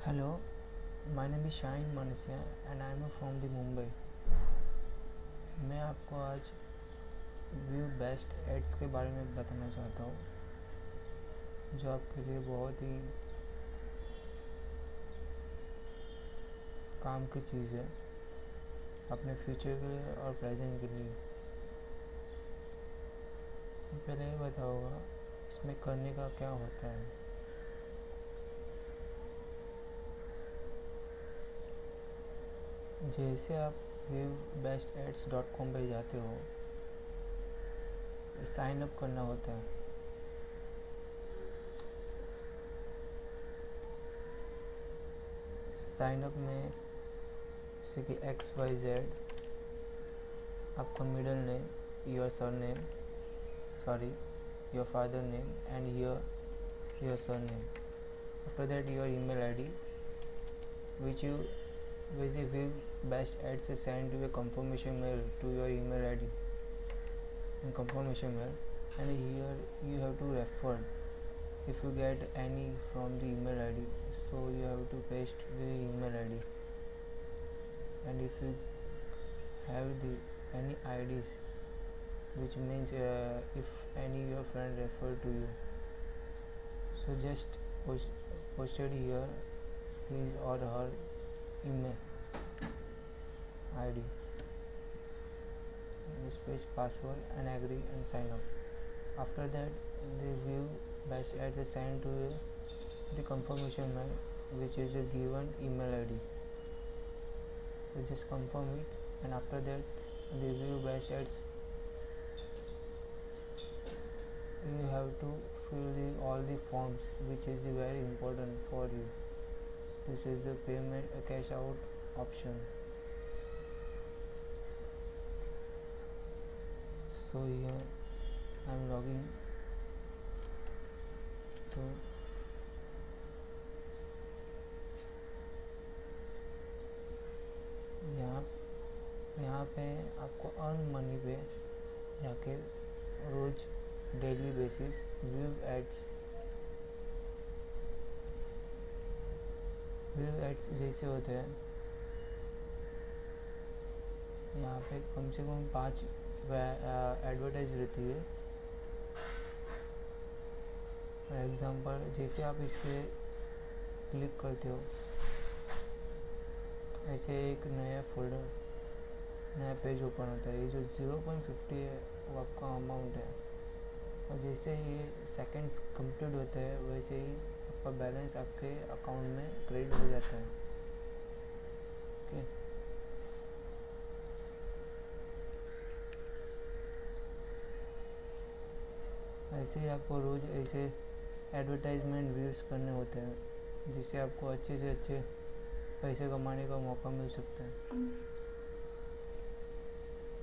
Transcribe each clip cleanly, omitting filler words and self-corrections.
Hello, my name is Shaheen Manisya and I am from the Mumbai। मैं आपको आज view best ads के बारे में बताना चाहता हूँ, जो आपके लिए बहुत ही काम की चीज़ है अपने फ्यूचर के लिए और प्रेजेंट के लिए। पहले ये बताऊँगा इसमें करने का क्या होता है। जैसे आप viewbesteads.com पे जाते हो, साइन अप करना होता है। साइन अप में जैसे कि XYZ, आपका middle name, your surname, your father name, and your surname. After that your email ID, which will best ads send you a confirmation mail to your email ID and confirmation mail, and here you have to refer if you get any from the email ID, so you have to paste the email ID. And if you have any IDs, which means if any your friend refer to you, so just posted here his or her email ID, space password, and agree and sign up. After that the view best ads sent to you the confirmation mail, which is the given email ID. So just confirm it, and after that the view best ads, you have to fill all the forms, which is very important for you. This is the payment cash out option. So here I am logging to यहाँ पे आपको earn money पे जाके रोज daily basis view ads जैसे होते हैं। यहाँ पे कम से कम 5 एडवर्टाइज रहती है। फॉर एग्ज़ाम्पल जैसे आप इसके क्लिक करते हो, ऐसे एक नया फोल्डर, नया पेज ओपन होता है। ये जो 0.50 है वो आपका अमाउंट है, और जैसे ये सेकंड्स कंप्लीट होते हैं वैसे ही आपका बैलेंस आपके अकाउंट में क्रेडिट हो जाता है। ओके, ऐसे ही आपको रोज़ ऐसे एडवर्टाइजमेंट व्यूज़ करने होते हैं, जिससे आपको अच्छे से अच्छे पैसे कमाने का मौका मिल सकता है।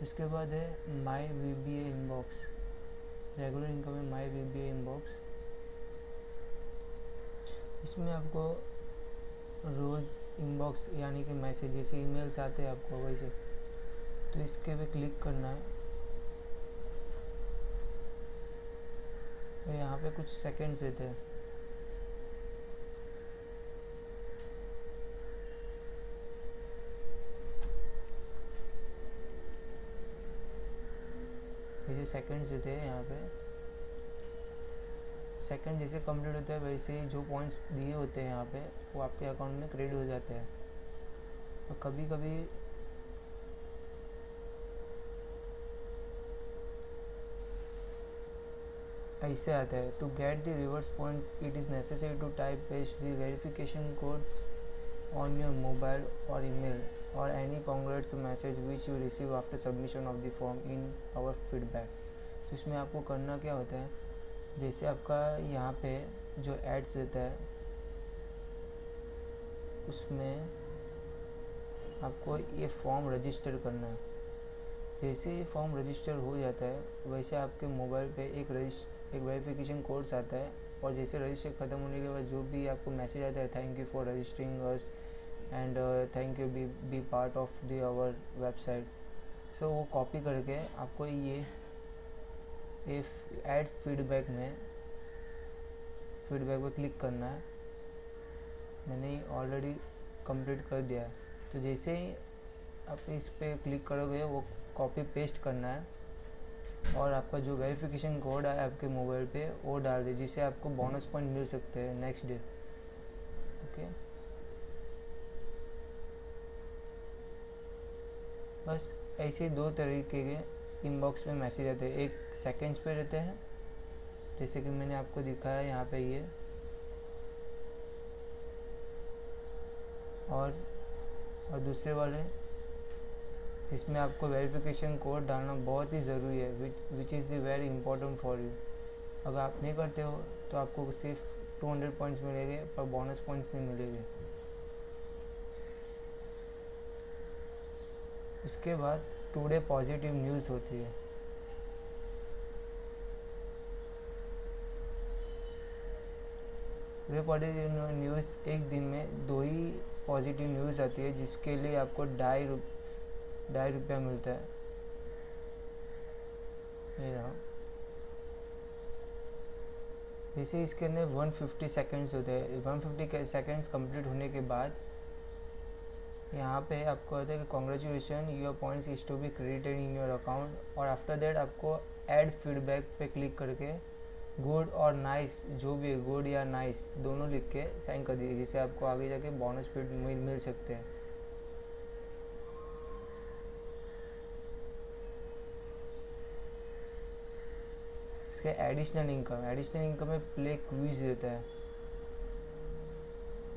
इसके बाद है माई VBA इनबॉक्स, रेगुलर इनकम है माई VBA इनबॉक्स। इसमें आपको रोज़ इनबॉक्स यानी कि मैसेज जैसे ईमेल्स आते हैं आपको वैसे, तो इसके पे क्लिक करना है और यहाँ पे कुछ सेकंड्स देते हैं। ये जो सेकंड्स देते हैं यहाँ पे, सेकंड जैसे कंप्लीट होता है वैसे ही जो पॉइंट्स दिए होते हैं यहाँ पे वो आपके अकाउंट में क्रेडिट हो जाते हैं। और कभी कभी ऐसे आता है, to get the rewards points it is necessary to type paste the verification code on your mobile और ईमेल और any congrats message which you receive after submission of the form in our feedback. तो इसमें आपको करना क्या होता है, जैसे आपका यहाँ पे जो एड्स रहता है उसमें आपको ये फॉर्म रजिस्टर करना है। जैसे ये फॉर्म रजिस्टर हो जाता है वैसे आपके मोबाइल पे एक वेरिफिकेशन कोड्स आता है, और जैसे रजिस्टर ख़त्म होने के बाद जो भी आपको मैसेज आता है, thank you for registering us and thank you be part of the our website, so वो कॉपी करके आपको ये ऐड फीडबैक पे क्लिक करना है। मैंने ऑलरेडी कंप्लीट कर दिया है। तो जैसे ही आप इस पर क्लिक करोगे वो कॉपी पेस्ट करना है और आपका जो वेरिफिकेशन कोड है आपके मोबाइल पे वो डाल दे, जिससे आपको बोनस पॉइंट मिल सकते हैं नेक्स्ट डे। ओके, बस ऐसे दो तरीके के इनबॉक्स में मैसेज आते हैं। एक सेकंड्स पे रहते हैं, जैसे कि मैंने आपको दिखाया यहाँ पे ये, और दूसरे वाले इसमें आपको वेरिफिकेशन कोड डालना बहुत ही ज़रूरी है, which is the very important for you. अगर आप नहीं करते हो तो आपको सिर्फ 200 पॉइंट्स मिलेंगे पर बोनस पॉइंट्स नहीं मिलेंगे। उसके बाद टुडे पॉजिटिव न्यूज़ होती है। टुडे पॉजिटिव न्यूज़ एक दिन में 2 ही पॉजिटिव न्यूज़ आती है, जिसके लिए आपको ढाई रुपया मिलता है। ये रहा। जैसे इसके अंदर 150 सेकेंड्स होते हैं। 150 सेकेंड्स कंप्लीट होने के बाद यहाँ पे आपको होता है कि congratulation your points is to be credited in your account, और आफ्टर दैट आपको ऐड फीडबैक पे क्लिक करके गुड और नाइस, जो भी है गुड या नाइस दोनों लिख के साइन कर दीजिए, जिससे आपको आगे जाके बोनस पॉइंट मिल सकते हैं। इसके एडिशनल इनकम में प्ले क्विज रहता है।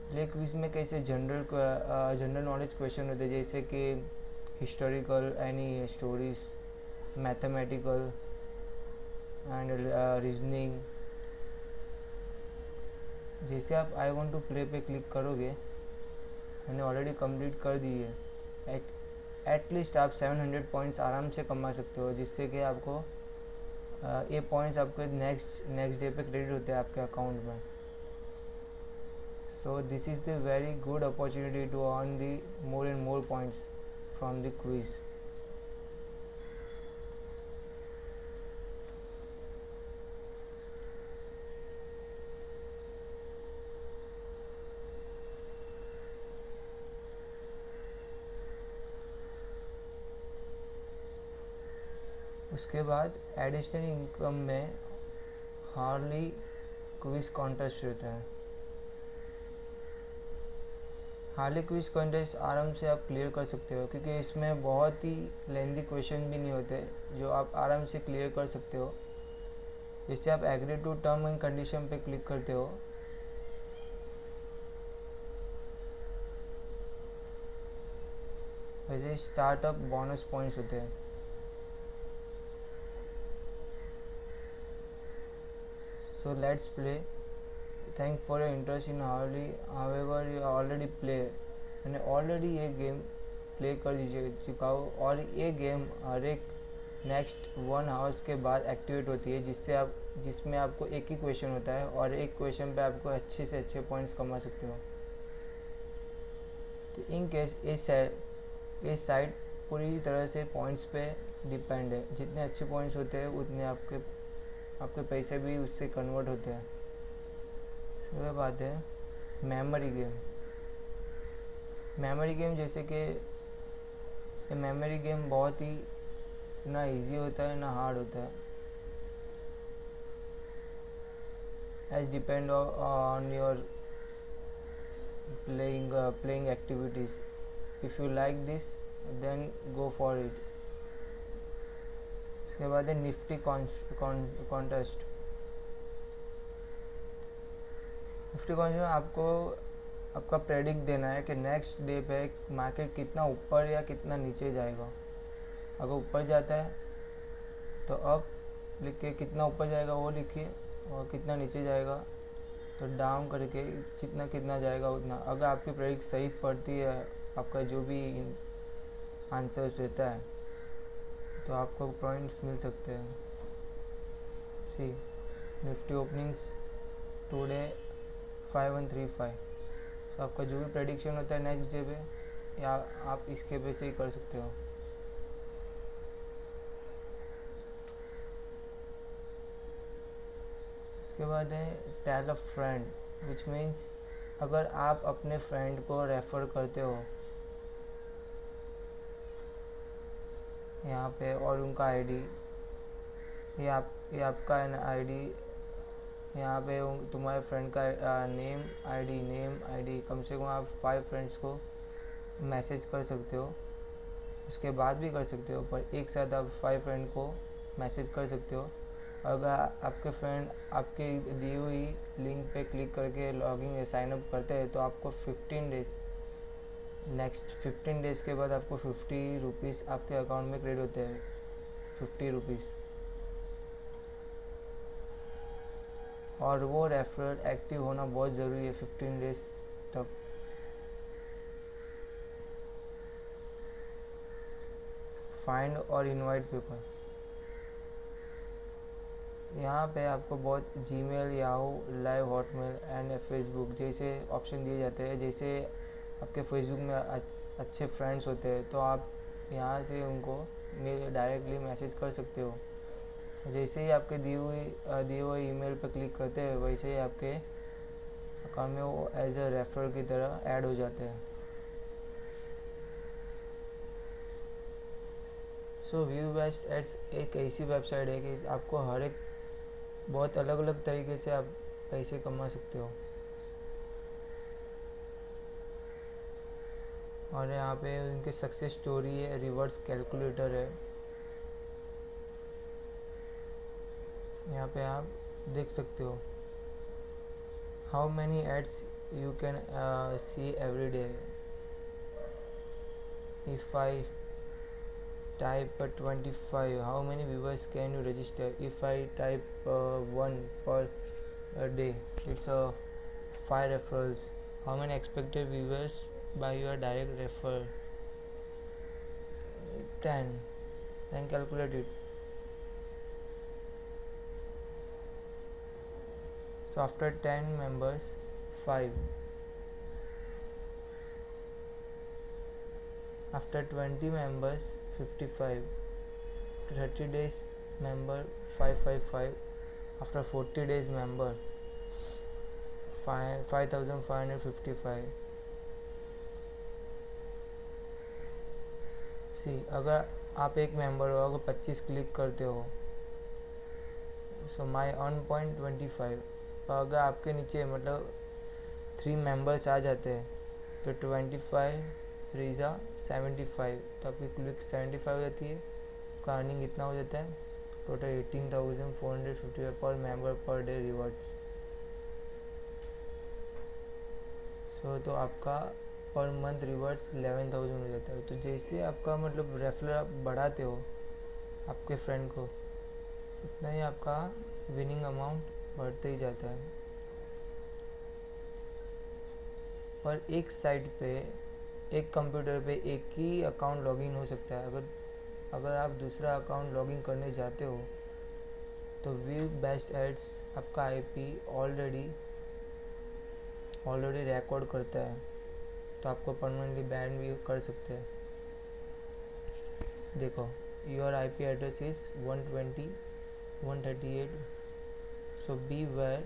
प्ले क्विज में कैसे जनरल नॉलेज क्वेश्चन होते हैं, जैसे कि historical, any stories, mathematical and reasoning. जैसे आप आई वांट टू प्ले पे क्लिक करोगे, मैंने ऑलरेडी कंप्लीट कर दी है। एटलीस्ट आप 700 पॉइंट्स आराम से कमा सकते हो, जिससे कि आपको ये पॉइंट्स आपके नेक्स्ट डे पे क्रेडिट होते हैं आपके अकाउंट में। So this is the very good opportunity to earn the more and more points from the quiz. उसके बाद एडिशनल इनकम में हार्ली क्विज कॉन्टेस्ट रहता है। हार्ली क्विज कॉन्टेस्ट आराम से आप क्लियर कर सकते हो, क्योंकि इसमें बहुत ही लेंदी क्वेश्चन भी नहीं होते, जो आप आराम से क्लियर कर सकते हो। जैसे आप agree to term and condition पे क्लिक करते हो, वैसे स्टार्टअप बोनस पॉइंट्स होते हैं। So let's play. Thank for your interest in Harley. However, you already play. मैंने ऑलरेडी ये गेम प्ले कर चुका हूँ, और ये गेम हर एक नेक्स्ट 1 आवर्स के बाद एक्टिवेट होती है, जिसमें आपको एक ही क्वेश्चन होता है, और एक क्वेश्चन पे आपको अच्छे से अच्छे पॉइंट्स कमा सकते हो। तो इन केस ये साइट पूरी तरह से पॉइंट्स पे डिपेंड है। जितने अच्छे पॉइंट्स होते हैं उतने आपके पैसे भी उससे कन्वर्ट होते हैं। उसके बाद है मेमोरी गेम। जैसे कि ये मेमोरी गेम बहुत ही ना इजी होता है ना हार्ड होता है, as depend on your playing activities. If you like this then go for it. उसके बाद है निफ्टी कॉन्टेस्ट। निफ्टी कॉन्टेस्ट में आपका प्रेडिक्ट देना है कि नेक्स्ट डे पे मार्केट कितना ऊपर या कितना नीचे जाएगा। अगर ऊपर जाता है तो अप लिख के कितना ऊपर जाएगा वो लिखिए, और कितना नीचे जाएगा तो डाउन करके कितना जाएगा उतना। अगर आपकी प्रेडिक्ट सही पड़ती है, आपका जो भी आंसर्स रहता है, तो आपको पॉइंट्स मिल सकते हैं। सी निफ्टी ओपनिंग्स टुडे 5135। तो आपका जो भी प्रेडिक्शन होता है नेक्स्ट डे पे, या आप इसके पे से ही कर सकते हो। उसके बाद है tell a friend, which means अगर आप अपने फ्रेंड को रेफ़र करते हो यहाँ पे और उनका आईडी, ये आपका आईडी, यहाँ पे तुम्हारे फ्रेंड का नेम आईडी कम से कम आप 5 फ्रेंड्स को मैसेज कर सकते हो। उसके बाद भी कर सकते हो, पर एक साथ आप 5 फ्रेंड को मैसेज कर सकते हो। अगर आपके फ्रेंड आपकी दी हुई लिंक पे क्लिक करके लॉगिन या साइन अप करते हैं तो आपको 15 डेज़, नेक्स्ट 15 डेज़ के बाद आपको 50 रुपीज़ आपके अकाउंट में क्रेडिट होते हैं, 50 रुपीज़। और वो रेफरल एक्टिव होना बहुत ज़रूरी है 15 डेज़ तक। फाइंड और इनवाइट पीपल, यहाँ पे आपको बहुत Gmail, Yahoo, live, Hotmail and Facebook जैसे ऑप्शन दिए जाते हैं। जैसे आपके फेसबुक में अच्छे फ्रेंड्स होते हैं तो आप यहाँ से उनको डायरेक्टली मैसेज कर सकते हो। जैसे ही आपके दिए हुए ईमेल पर क्लिक करते हैं वैसे ही आपके अकाउंट में वो एज अ रेफरल की तरह ऐड हो जाते हैं। सो व्यू बेस्ट एड्स एक ऐसी वेबसाइट है कि आपको हर एक बहुत अलग अलग तरीके से आप पैसे कमा सकते हो। और यहाँ पे उनकी सक्सेस स्टोरी है, रिवर्स कैलकुलेटर है, यहाँ पे आप देख सकते हो how many ads you can see every day. If I type 25, how many viewers can you register? If I type 1 per day, it's a 5 referrals. How many expected viewers by your direct refer? 10. Then calculate it. So after 10 members, 5. After 20 members, 55. 30 days member, 555. After 40 days member, 5555. सी अगर आप एक member हो, अगर 25 click करते हो सो माई earn point 25। और अगर आपके नीचे मतलब 3 मेंबर्स आ जाते हैं तो 25 3 ज़ा 75, तो आपकी क्लिक 75 हो जाती है। आपका अर्निंग इतना हो जाता है टोटल 18,455 पर मेंबर पर डे रिवॉर्ड्स। सो तो आपका पर मंथ रिवॉर्ड्स 11,000 हो जाता है। तो जैसे आपका मतलब रेफरल आप बढ़ाते हो आपके फ्रेंड को, उतना ही आपका विनिंग अमाउंट बढ़ते ही जाता है। पर एक साइट पे, एक कंप्यूटर पे एक ही अकाउंट लॉगिन हो सकता है। अगर आप दूसरा अकाउंट लॉगिन करने जाते हो तो व्यू बेस्ट एड्स आपका आईपी ऑलरेडी रिकॉर्ड करता है, तो आपको परमानेंटली बैन भी कर सकते हैं। देखो, your IP address is 120.138, so beware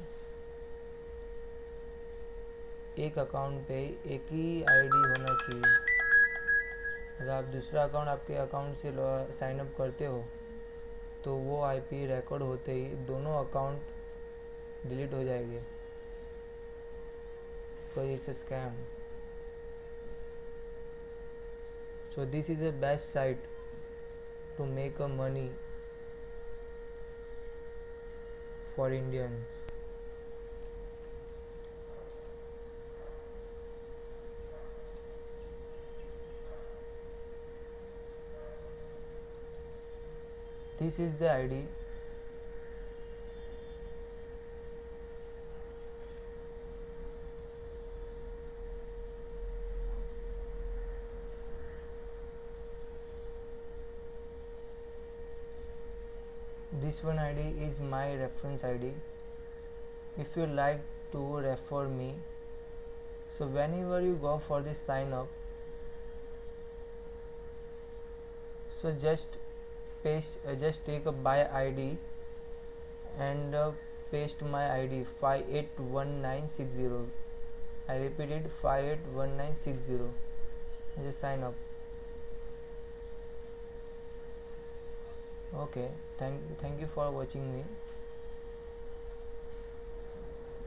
एक अकाउंट पे एक ही आईडी होना चाहिए। अगर आप दूसरा अकाउंट आपके अकाउंट से साइन अप करते हो तो वो आईपी रिकॉर्ड होते ही दोनों अकाउंट डिलीट हो जाएंगे, because it's a scam. So this is a best site to make a money for Indians. This is the ID. This one ID is my reference ID. If you like to refer me, so whenever you go for this sign up, so just take a buy ID and paste my ID 581960. I repeated 581960. Just sign up. Okay, thank you for watching me.